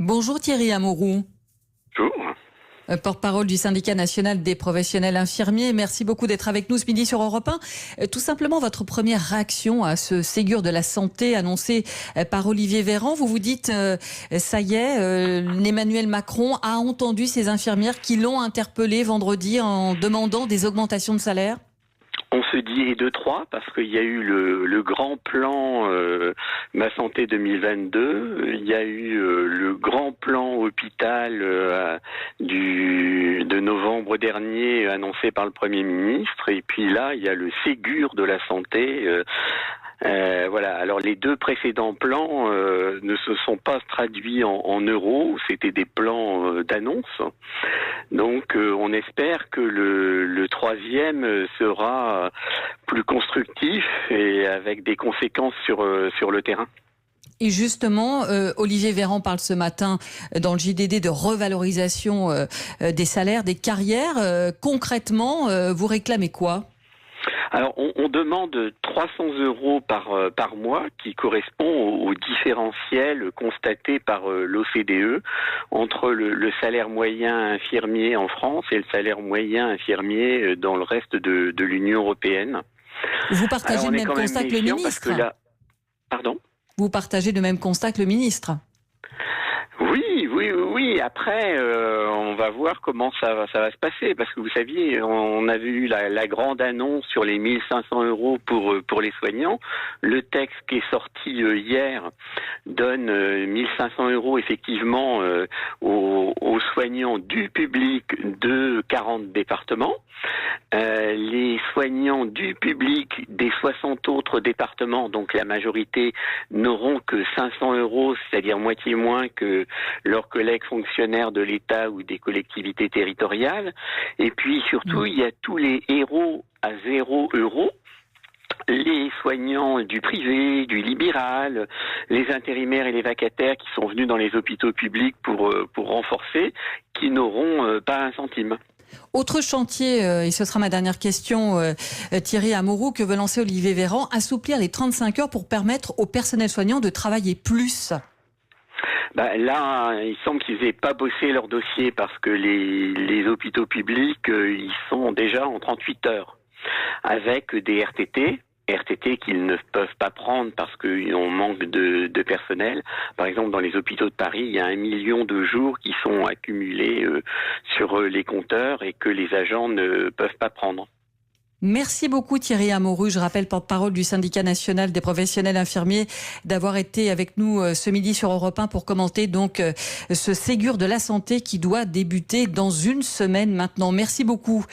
Bonjour Thierry Amouroux, Bonjour. Porte-parole du syndicat national des professionnels infirmiers. Merci beaucoup d'être avec nous ce midi sur Europe 1. Tout simplement, votre première réaction à ce Ségur de la santé annoncé par Olivier Véran. Vous vous dites, ça y est, Emmanuel Macron a entendu ces infirmières qui l'ont interpellé vendredi en demandant des augmentations de salaire? On se dit et deux, trois, parce qu'il y a eu le grand plan Ma Santé 2022, il y a eu le grand plan hôpital de novembre dernier annoncé par le Premier ministre, et puis là, il y a le Ségur de la santé. Voilà. Alors les deux précédents plans ne se sont pas traduits en euros, c'était des plans d'annonce. Donc on espère que le troisième sera plus constructif et avec des conséquences sur le terrain. Et justement, Olivier Véran parle ce matin dans le JDD de revalorisation des salaires, des carrières. Concrètement, vous réclamez quoi ? Alors, on demande 300 € par mois, qui correspond au différentiel constaté par l'OCDE entre le salaire moyen infirmier en France et le salaire moyen infirmier dans le reste de l'Union européenne. Vous partagez le même constat que le ministre ? Pardon ? Vous partagez le même constat que le ministre ? Oui. Après, on va voir comment ça va se passer, parce que vous saviez, on avait eu la grande annonce sur les 1500 € pour les soignants. Le texte qui est sorti hier donne 1500 € effectivement aux soignants du public de 40 départements. Les soignants du public des 60 autres départements, donc la majorité, n'auront que 500 €, c'est-à-dire moitié moins que leurs collègues fonctionnaires de l'État ou des collectivités territoriales. Et puis surtout, il y a tous les héros à 0 €. Les soignants du privé, du libéral, les intérimaires et les vacataires qui sont venus dans les hôpitaux publics pour renforcer, qui n'auront pas un centime. Autre chantier, et ce sera ma dernière question, Thierry Amouroux, que veut lancer Olivier Véran, assouplir les 35 heures pour permettre aux personnels soignants de travailler plus. Là, il semble qu'ils n'aient pas bossé leur dossier, parce que les hôpitaux publics, ils sont déjà en 38 heures, avec des RTT qu'ils ne peuvent pas prendre parce qu'on manque de personnel. Par exemple, dans les hôpitaux de Paris, il y a 1 million de jours qui sont accumulés sur les compteurs et que les agents ne peuvent pas prendre. Merci beaucoup Thierry Amouroux, je rappelle porte-parole du syndicat national des professionnels infirmiers, d'avoir été avec nous ce midi sur Europe 1 pour commenter donc ce Ségur de la santé qui doit débuter dans une semaine maintenant. Merci beaucoup.